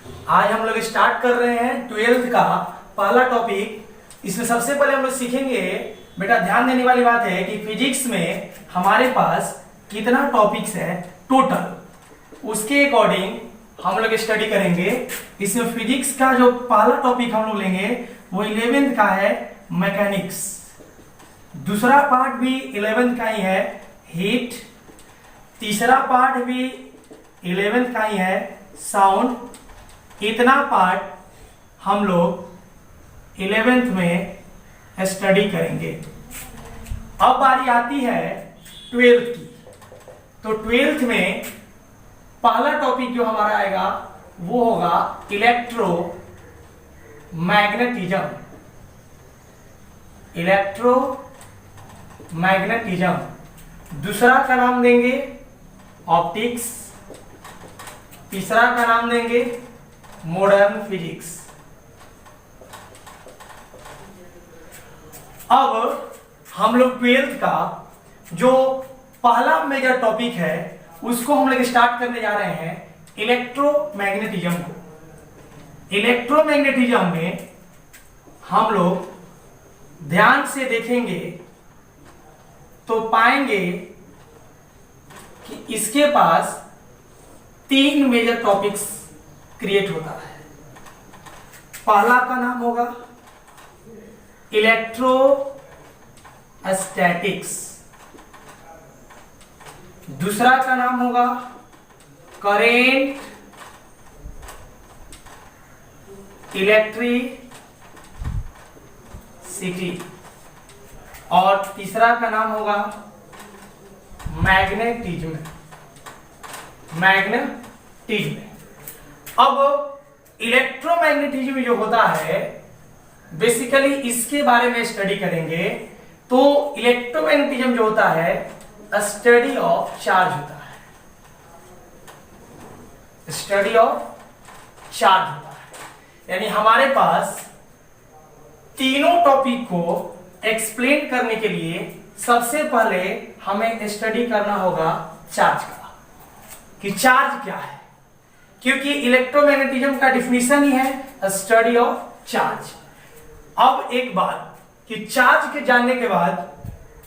आज हम लोग स्टार्ट कर रहे हैं 12th का पहला टॉपिक। इसमें सबसे पहले हम लोग सीखेंगे, बेटा ध्यान देने वाली बात है कि फिजिक्स में हमारे पास कितना टॉपिक्स है टोटल, उसके अकॉर्डिंग हम लोग स्टडी करेंगे। इसमें फिजिक्स का जो पहला टॉपिक हम लोग लेंगे वो 11th का है मैकेनिक्स। दूसरा पार्ट भी 11th का ही है हीट। तीसरा पार्ट भी 11th का ही है साउंड। इतना पार्ट हम लोग 11th में स्टडी करेंगे। अब बारी आती है 12th की। तो 12th में पहला टॉपिक जो हमारा आएगा वो होगा इलेक्ट्रो मैग्नेटिज्म। Electro magnetism. दूसरा का नाम देंगे ऑप्टिक्स। तीसरा का नाम देंगे मॉडर्न फिजिक्स। अब हम लोग 12th का जो पहला मेजर टॉपिक है उसको हम लोग स्टार्ट करने जा रहे हैं इलेक्ट्रोमैग्नेटिज्म को। इलेक्ट्रोमैग्नेटिज्म में हम लोग ध्यान से देखेंगे तो पाएंगे कि इसके पास 3 मेजर टॉपिक्स क्रिएट होता है। पहला का नाम होगा इलेक्ट्रोस्टैटिक्स। दूसरा का नाम होगा करेंट इलेक्ट्रिसिटी। और तीसरा का नाम होगा मैग्नेटिज्म। अब इलेक्ट्रोमैग्नेटिज्म जो होता है बेसिकली इसके बारे में स्टडी करेंगे। तो इलेक्ट्रोमैग्नेटिज्म जो होता है स्टडी ऑफ चार्ज होता है। स्टडी ऑफ चार्ज होता है, यानी हमारे पास तीनों टॉपिक को एक्सप्लेन करने के लिए सबसे पहले हमें स्टडी करना होगा चार्ज का, कि चार्ज क्या है। क्योंकि इलेक्ट्रोमैग्नेटिज्म का डिफिनीशन ही है स्टडी ऑफ चार्ज। अब एक बात कि चार्ज के जानने के बाद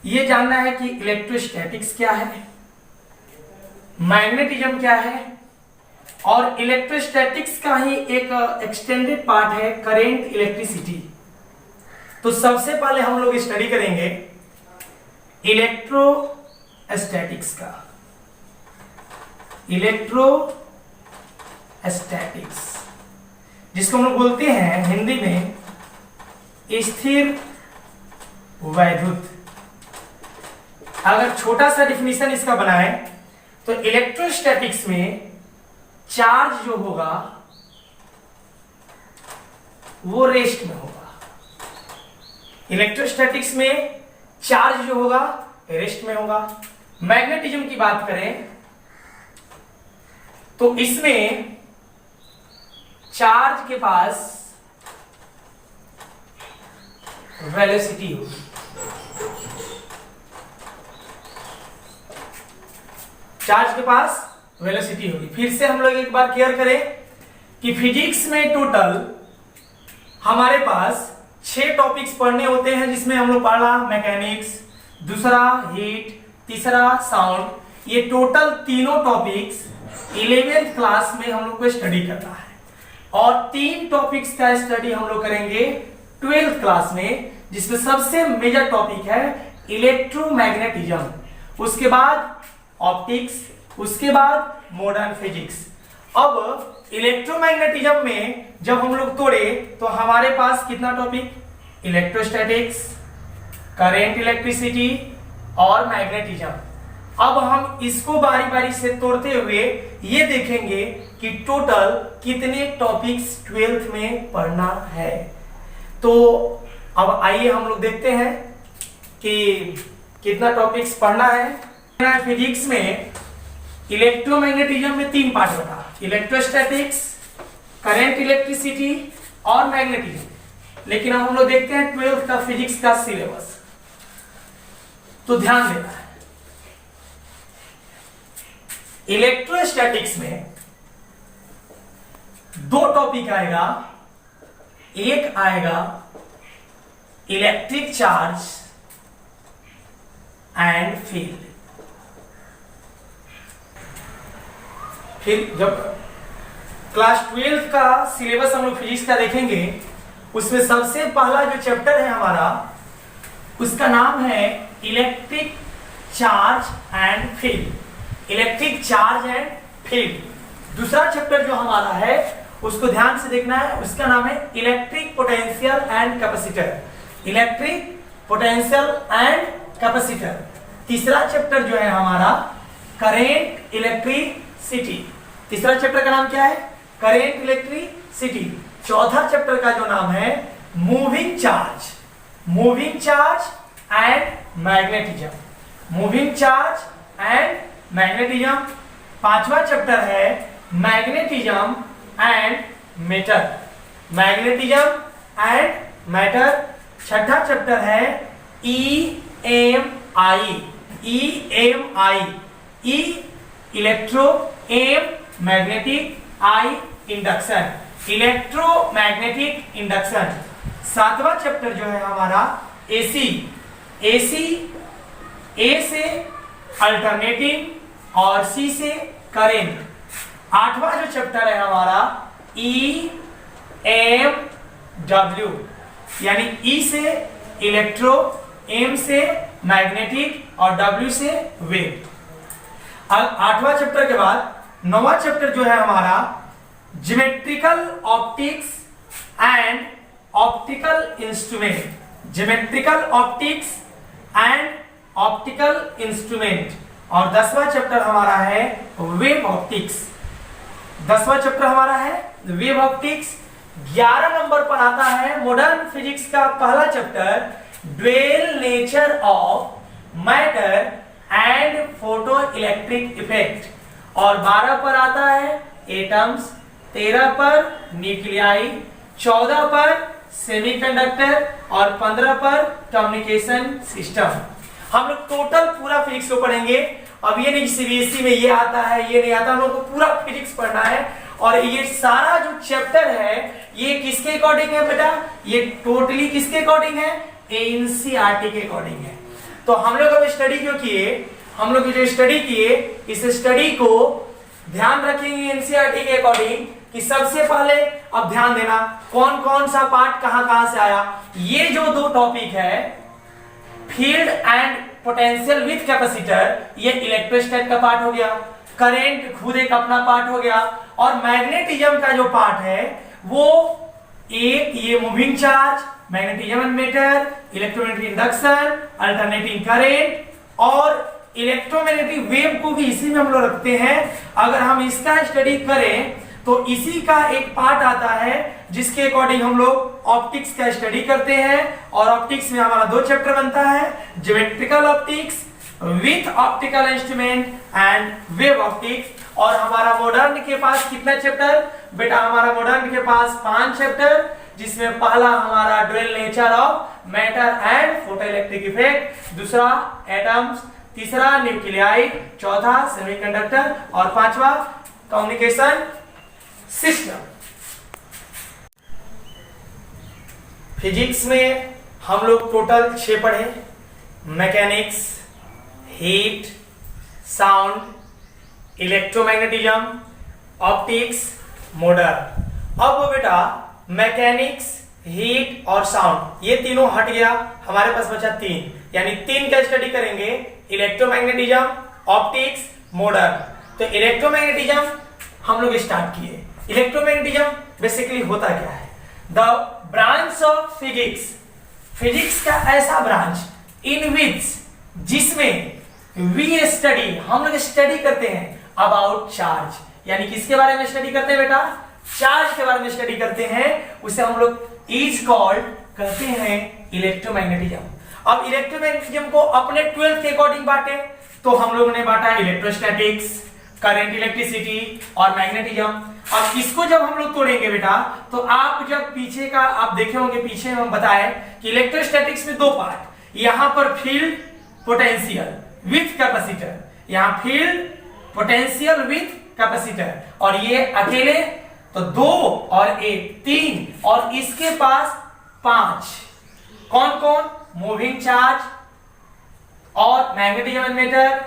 ये जानना है कि इलेक्ट्रोस्टैटिक्स क्या है, मैग्नेटिज्म क्या है, और इलेक्ट्रोस्टैटिक्स का ही एक एक्सटेंडेड पार्ट है करेंट इलेक्ट्रिसिटी। तो सबसे पहले हम लोग स्टडी करेंगे इलेक्ट्रोस्टैटिक्स का। इलेक्ट्रोस्टैटिक्स जिसको हम लोग बोलते हैं हिंदी में स्थिर वैद्युत। अगर छोटा सा डिफिनीशन इसका बनाए तो इलेक्ट्रोस्टैटिक्स में चार्ज जो होगा वो रेस्ट में होगा। इलेक्ट्रोस्टैटिक्स में चार्ज जो होगा रेस्ट में होगा। मैग्नेटिज्म की बात करें तो इसमें चार्ज के पास वेलोसिटी होगी। चार्ज के पास वेलोसिटी होगी। फिर से हम लोग एक बार क्लियर करें कि फिजिक्स में टोटल हमारे पास 6 टॉपिक्स पढ़ने होते हैं, जिसमें हम लोग पढ़ा मैकेनिक्स, दूसरा हीट, तीसरा साउंड। ये टोटल तीनों टॉपिक्स 11th क्लास में हम लोग को स्टडी करना है। और 3 टॉपिक्स का स्टडी हम लोग करेंगे 12th क्लास में, जिसमें सबसे मेजर टॉपिक है इलेक्ट्रोमैग्नेटिज्म, उसके बाद ऑप्टिक्स, उसके बाद मॉडर्न फिजिक्स। अब इलेक्ट्रोमैग्नेटिज्म में जब हम लोग तोड़े तो हमारे पास कितना टॉपिक, इलेक्ट्रोस्टैटिक्स, करेंट इलेक्ट्रिसिटी और मैग्नेटिज्म। अब हम इसको बारी बारी से तोड़ते हुए ये देखेंगे कि टोटल कितने टॉपिक्स 12th में पढ़ना है। तो अब आइए हम लोग देखते हैं कि कितना टॉपिक्स पढ़ना है। फिजिक्स में इलेक्ट्रोमैग्नेटिज्म में 3 पार्ट बता, इलेक्ट्रोस्टैटिक्स, करंट इलेक्ट्रिसिटी और मैग्नेटिज्म। लेकिन अब हम लोग देखते हैं 12th का फिजिक्स का सिलेबस। तो ध्यान देना है, इलेक्ट्रोस्टैटिक्स में दो टॉपिक आएगा, एक आएगा इलेक्ट्रिक चार्ज एंड फील्ड। फिर जब क्लास 12 का सिलेबस हम लोग फिजिक्स का देखेंगे, उसमें सबसे पहला जो चैप्टर है हमारा, उसका नाम है electric charge and field. Electric charge and field. दूसरा चैप्टर जो हमारा है उसको ध्यान से देखना है, उसका नाम है electric potential and capacitor. Electric potential and capacitor. तीसरा चैप्टर जो है हमारा करेंट इलेक्ट्रिसिटी। तीसरा चैप्टर का नाम क्या है? Current electricity. चौथा चैप्टर का जो नाम है moving charge. Moving charge and magnetism. Moving charge and magnetism. पांचवा चैप्टर है magnetism and matter. Magnetism and matter. छठा चैप्टर है EMI। EMI। E electro, M magnetic, I induction. Electromagnetic induction. सातवां चैप्टर जो है हमारा AC। AC A से alternating और C से करेंट। आठवां जो चैप्टर है हमारा EMW, यानी E से इलेक्ट्रो, M से मैग्नेटिक और W से वेव। आठवां चैप्टर के बाद नौवां चैप्टर जो है हमारा geometrical optics and optical instrument. Geometrical optics and optical instrument. और 10वां चैप्टर हमारा है वेव ऑप्टिक्स। 10वां चैप्टर हमारा है वेव ऑप्टिक्स। 11 नंबर पर आता है मॉडर्न फिजिक्स का पहला chapter dual nature of matter and photo electric effect. और 12 पर आता है एटम्स, 13 पर न्यूक्लियाई, 14 पर सेमीकंडक्टर और 15 पर कम्युनिकेशन सिस्टम। हम लोग टोटल पूरा फिजिक्स को पढ़ेंगे। अब ये नहीं सीबीएसई में ये आता है, ये नहीं आता, हम लोग को पूरा फिजिक्स पढ़ना है। और ये सारा जो चैप्टर है ये किसके अकॉर्डिंग है बेटा? ये टोटली किसके अकॉर्डिंग है? एनसीईआरटी के अकॉर्डिंग है। तो हम लोग अब स्टडी क्यों किए? हम लोग जो स्टडी किए, इस स्टडी को ध्यान रखेंगे एनसीईआरटी के अकॉर्डिंग कि सबसे पहले अब ध्यान देना कौन कौन सा पार्ट कहां से आया। ये जो दो टॉपिक है field and potential with capacitor, ये इलेक्ट्रोस्टैट का पार्ट हो गया। करंट खुद एक अपना पार्ट हो गया। और मैग्नेटिज्म का जो पार्ट है वो एक ये moving charge, magnetism and matter, electromagnetic induction, alternating current और इलेक्ट्रोमैग्नेटिक वेव को भी इसी में हम लोग रखते हैं। अगर हम इसका स्टडी करें तो इसी का एक पार्ट आता है जिसके अकॉर्डिंग हम लोग ऑप्टिक्स का स्टडी करते हैं। और ऑप्टिक्स में हमारा दो चैप्टर बनता है, geometrical optics with optical instrument and wave optics. और हमारा मॉडर्न के पास कितना चैप्टर बेटा? हमारा मॉडर्न के पास 5 चैप्टर, जिसमें पहला हमारा dual nature of matter and photo electric effect, दूसरा एटम्स, तीसरा न्यूक्लियाई, चौथा सेमीकंडक्टर और पांचवा कम्युनिकेशन सिस्टम। फिजिक्स में हम लोग टोटल 6 पढ़े, mechanics, heat, sound, electromagnetism, optics, modern. अब वो बेटा मैकेनिक्स, हीट और साउंड ये तीनों हट गया, हमारे पास बचा 3, यानी 3 का स्टडी करेंगे, इलेक्ट्रोमैग्नेटिज्म, ऑप्टिक्स, मॉडर्न। तो इलेक्ट्रोमैग्नेटिज्म हम लोग स्टार्ट किए। इलेक्ट्रोमैग्नेटिज्म बेसिकली होता क्या है? The branch of physics, physics का ऐसा ब्रांच इन विच, जिसमें वी स्टडी, हम लोग स्टडी करते हैं अबाउट चार्ज, यानी किसके बारे में स्टडी करते हैं बेटा? चार्ज के बारे में स्टडी करते हैं। उसे हम लोग इज कॉल्ड कहते हैं इलेक्ट्रोमैग्नेटिज्म। अब इलेक्ट्रोमैग्नेटिज्म को अपने 12th के अकॉर्डिंग बांटे, तो हम लोगों ने बांटा इलेक्ट्रोस्टैटिक्स, करंट इलेक्ट्रिसिटी और मैग्नेटिज्म। अब इसको जब हम लोग तोड़ेंगे बेटा, तो आप जब पीछे का आप देखे होंगे, पीछे हम बताए कि इलेक्ट्रोस्टैटिक्स में 2 पार्ट, यहां पर फील्ड पोटेंशियल विथ कैपेसिटर, यहां फील्ड पोटेंशियल विथ कैपेसिटर, और ये अकेले तो 2 और 1 3, और इसके पास 5। कौन कौन? मूविंग चार्ज और magnetic matter,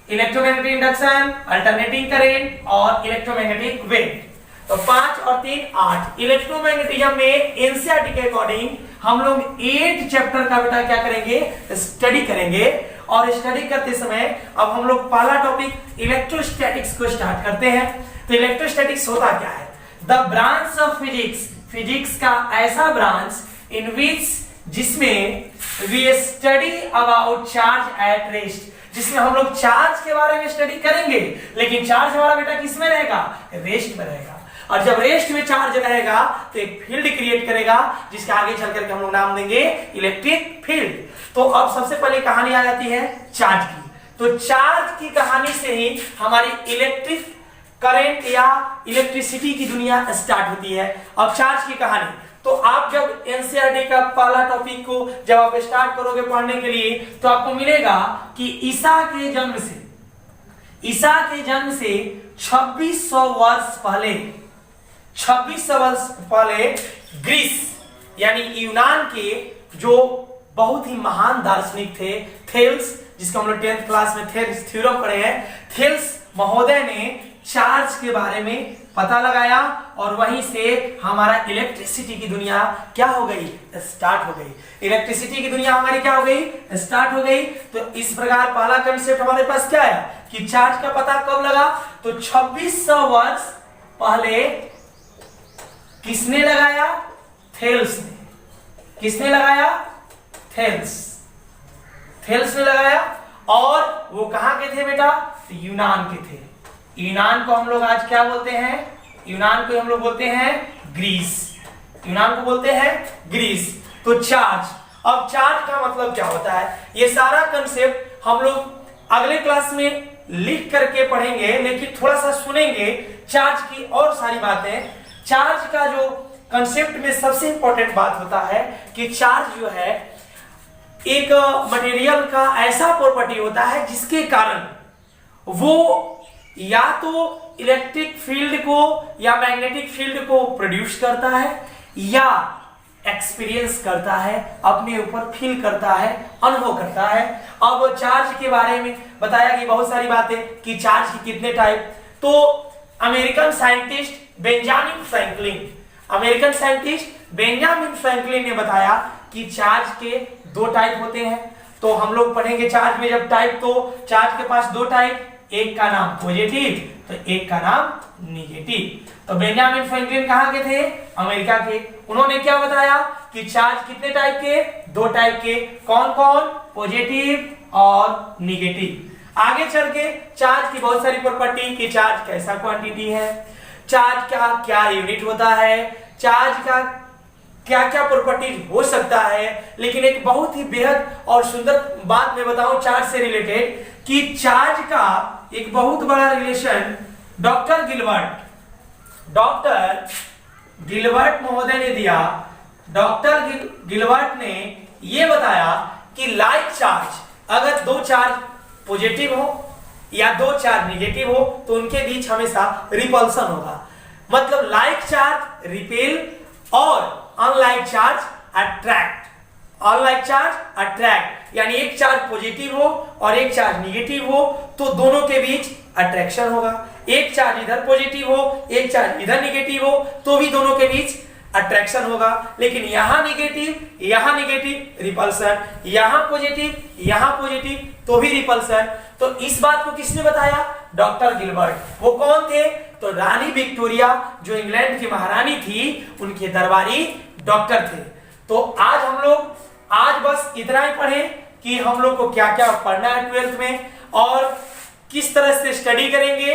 electromagnetic induction, alternating current और इलेक्ट्रोमैग्नेटिक वेव। तो 5 और 3 8। इलेक्ट्रोमैग्नेटिज्म में एनसीईआरटी के अकॉर्डिंग हम लोग 8 चैप्टर का बेटा क्या करेंगे? स्टडी करेंगे। और स्टडी करते समय अब हम लोग पहला टॉपिक इलेक्ट्रोस्टैटिक्स को स्टार्ट करते हैं। तो इलेक्ट्रोस्टैटिक्स होता क्या है? The branch of physics, physics का ऐसा ब्रांच इन विच जिसमें we study about charge at rest, जिसमें हम लोग चार्ज के बारे में स्टडी करेंगे, लेकिन चार्ज हमारा बेटा किस में रहेगा? रेस्ट में रहेगा। और जब रेस्ट में चार्ज रहेगा तो एक फील्ड क्रिएट करेगा, जिसका आगे चल करके हम लोग नाम देंगे इलेक्ट्रिक फील्ड। तो अब सबसे पहले कहानी आ जाती है चार्ज की। तो चार्ज की कहानी से ही हमारी इलेक्ट्रिक करंट या इलेक्ट्रिसिटी की दुनिया स्टार्ट होती है। अब चार्ज की कहानी, तो आप जब एनसीईआरटी का पहला टॉपिक को जब आप स्टार्ट करोगे पढ़ने के लिए, तो आपको मिलेगा कि ईसा के जन्म से 2600 वर्ष पहले, 2600 वर्ष पहले ग्रीस यानी यूनान के जो बहुत ही महान दार्शनिक थे, थेल्स, जिसको हम लोग 10th क्लास में थेल्स थ्योरम पढ़े हैं, थेल्स महोदय ने चार्ज के बारे में पता लगाया, और वहीं से हमारा इलेक्ट्रिसिटी की दुनिया क्या हो गई? स्टार्ट हो गई। इलेक्ट्रिसिटी की दुनिया हमारी क्या हो गई? स्टार्ट हो गई। तो इस प्रकार पहला कंसेप्ट हमारे पास क्या है कि चार्ज का पता कब लगा? तो 2600 वर्ष पहले किसने लगाया? थेल्स ने। किसने लगाया? थेल्स ने लगाया। और वो कहां के थे बेटा? यूनान के थे। यूनान को हम लोग आज क्या बोलते हैं? यूनान को हम लोग बोलते हैं ग्रीस। यूनान को बोलते हैं ग्रीस। तो चार्ज, अब चार्ज का मतलब क्या होता है? ये सारा कंसेप्ट हम लोग अगले क्लास में लिख करके पढ़ेंगे, लेकिन थोड़ा सा सुनेंगे चार्ज की और सारी बातें। चार्ज का जो कंसेप्ट में सबसे इंपॉर्टेंट बात होता है कि चार्ज जो है एक मटेरियल का ऐसा प्रॉपर्टी होता है जिसके कारण वो या तो इलेक्ट्रिक फील्ड को या मैग्नेटिक फील्ड को प्रोड्यूस करता है, या एक्सपीरियंस करता है, अपने ऊपर फील करता है, अनुभव करता है। अब चार्ज के बारे में बताया कि बहुत सारी बातें कि चार्ज के कितने टाइप। तो अमेरिकन साइंटिस्ट बेंजामिन फ्रैंकलिन ने बताया कि चार्ज के 2 टाइप होते हैं। तो हम लोग पढ़ेंगे चार्ज में जब टाइप, तो चार्ज के पास 2 टाइप, एक का नाम पॉजिटिव तो एक का नाम निगेटिव। तो बेंजामिन फ्रैंकलिन कहां के थे? अमेरिका के। उन्होंने क्या बताया कि चार्ज कितने टाइप के? 2 टाइप के। कौन कौन? पॉजिटिव और निगेटिव। आगे चल के चार्ज की बहुत सारी प्रॉपर्टी कि चार्ज कैसा क्वांटिटी है, चार्ज का क्या यूनिट होता है, चार्ज का क्या क्या प्रॉपर्टीज हो सकता है। लेकिन एक बहुत ही बेहद और सुंदर बात मैं बताऊं चार्ज से रिलेटेड कि चार्ज का एक बहुत बड़ा रिलेशन डॉक्टर गिलबर्ट महोदय ने दिया। डॉक्टर गिलबर्ट ने यह बताया कि लाइक चार्ज, अगर 2 चार्ज पॉजिटिव हो या 2 चार्ज निगेटिव हो तो उनके बीच हमेशा रिपल्सन होगा। मतलब लाइक चार्ज रिपेल और unlike charge attract. Unlike charge attract, यानी एक चार्ज पॉजिटिव हो और एक चार्ज निगेटिव हो तो दोनों के बीच अट्रैक्शन होगा। एक चार्ज इधर पॉजिटिव हो, एक चार्ज इधर निगेटिव हो तो भी दोनों के बीच अट्रैक्शन होगा। लेकिन यहां निगेटिव रिपल्सन, यहां पॉजिटिव तो भी रिपल्सन। तो इस बात को किसने बताया? Doctor Gilbert. वो कौन थे? तो रानी विक्टोरिया जो इंग्लैंड की महारानी थी, उनके दरबारी डॉक्टर थे। तो आज हम लोग बस इतना ही पढ़े कि हम लोग को क्या क्या पढ़ना है 12th में और किस तरह से स्टडी करेंगे।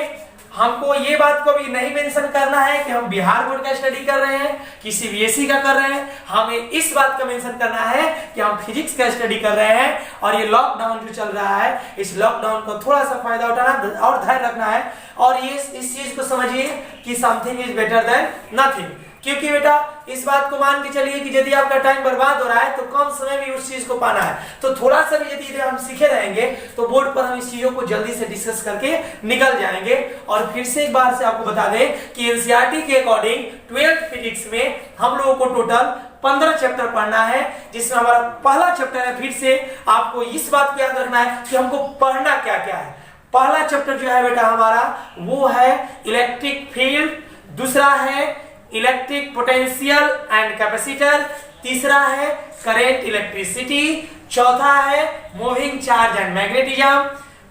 हमको ये बात को भी नहीं मेंशन करना है कि हम बिहार बोर्ड का स्टडी कर रहे हैं कि सीबीएसई का कर रहे हैं। हमें इस बात का मेंशन करना है कि हम फिजिक्स का स्टडी कर रहे हैं। और ये लॉकडाउन जो चल रहा है, इस लॉकडाउन को थोड़ा सा फायदा उठाना और धैर्य रखना है। और ये इस चीज को समझिए कि something is better than nothing. क्योंकि बेटा इस बात को मान के चलिए कि यदि आपका टाइम बर्बाद हो रहा है तो कम समय में उस चीज को पाना है, तो थोड़ा सा भी यदि हम सीखे रहेंगे तो बोर्ड पर हम इस चीजों को जल्दी से डिस्कस करके निकल जाएंगे। और फिर से एक बार से आपको बता दें कि एनसीईआरटी के अकॉर्डिंग 12th फिजिक्स में हम लोगों को टोटल 15 चैप्टर पढ़ना है, जिसमें हमारा पहला चैप्टर है। फिर से आपको इस बात को याद रखना है कि हमको पढ़ना क्या क्या है। पहला चैप्टर जो है बेटा हमारा वो है इलेक्ट्रिक फील्ड, दूसरा है इलेक्ट्रिक पोटेंशियल एंड कैपेसिटर, तीसरा है करंट इलेक्ट्रिसिटी, चौथा है मूविंग चार्ज एंड मैग्नेटिज्म,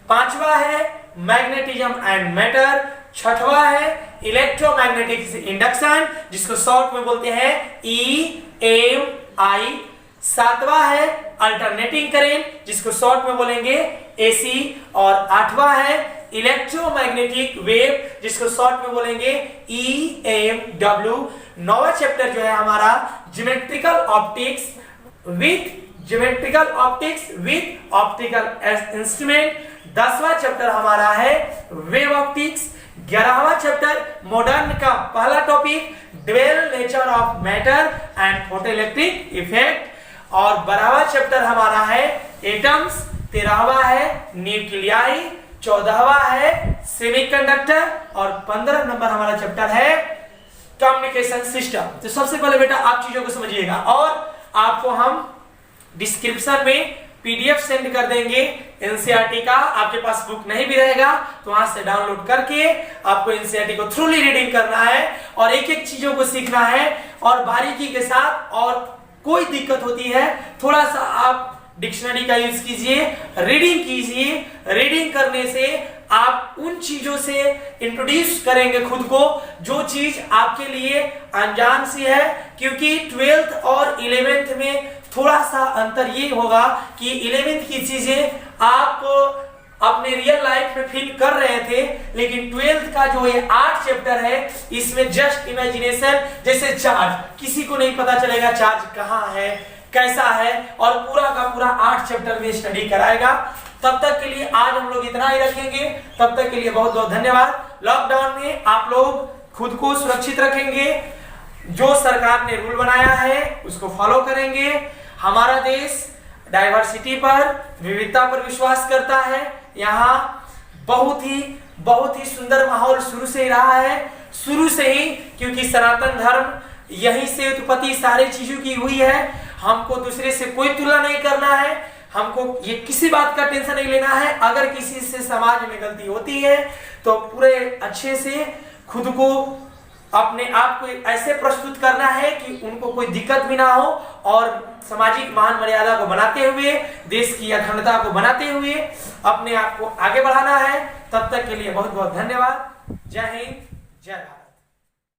पांचवा है मैग्नेटिज्म एंड मैटर, छठवा है इलेक्ट्रोमैग्नेटिक इंडक्शन जिसको शॉर्ट में बोलते हैं EMI, सातवां है अल्टरनेटिंग करंट जिसको शॉर्ट में बोलेंगे AC, और आठवां है इलेक्ट्रोमैग्नेटिक वेव जिसको शॉर्ट में बोलेंगे EMW। नौवां चैप्टर जो है हमारा geometrical optics with optical instrument. 10वां चैप्टर हमारा है वेव ऑप्टिक्स। 11वां चैप्टर मॉडर्न का पहला topic dual nature of matter and photoelectric effect, और 12वां चैप्टर हमारा है एटम्स, 13वां है न्यूक्लियाई, 14वां है सेमीकंडक्टर, और 15 नंबर हमारा चैप्टर है कम्युनिकेशन सिस्टम। तो सबसे पहले बेटा आप चीजों को समझिएगा, और आपको हम डिस्क्रिप्शन में PDF सेंड कर देंगे एनसीईआरटी का। आपके पास बुक नहीं भी रहेगा तो वहां से डाउनलोड करके आपको एनसीईआरटी को थ्रूली रीडिंग करना है और एक एक चीजों को सीखना है और बारीकी के साथ। और कोई दिक्कत होती है थोड़ा सा आप डिक्शनरी का यूज कीजिए, रीडिंग कीजिए। रीडिंग करने से आप उन चीजों से इंट्रोड्यूस करेंगे खुद को जो चीज आपके लिए अनजान सी है, क्योंकि 12th और 11th में थोड़ा सा अंतर ये होगा कि 11th की चीजें आप अपने रियल लाइफ में फील कर रहे थे, लेकिन 12th का जो ये 8 चैप्टर है इसमें जस्ट इमेजिनेशन, जैसे चार्ज, किसी को नहीं पता चलेगा चार्ज कहाँ है कैसा है, और पूरा का पूरा 8 चैप्टर में स्टडी कराएगा। तब तक के लिए आज हम लोग इतना ही रखेंगे। तब तक के लिए बहुत बहुत धन्यवाद। लॉकडाउन में आप लोग खुद को सुरक्षित रखेंगे, जो सरकार ने रूल बनाया है उसको फॉलो करेंगे। हमारा देश डाइवर्सिटी पर, विविधता पर विश्वास करता है। यहाँ बहुत ही सुंदर माहौल शुरू से ही रहा है, शुरू से ही, क्योंकि सनातन धर्म यहीं से उत्पत्ति सारी चीजों की हुई है। हमको दूसरे से कोई तुलना नहीं करना है, हमको ये किसी बात का टेंशन नहीं लेना है। अगर किसी से समाज में गलती होती है तो पूरे अच्छे से खुद को अपने आप को ऐसे प्रस्तुत करना है कि उनको कोई दिक्कत भी ना हो, और सामाजिक मान मर्यादा को बनाते हुए, देश की अखंडता को बनाते हुए अपने आप को आगे बढ़ाना है। तब तक के लिए बहुत बहुत धन्यवाद। जय हिंद, जय भारत।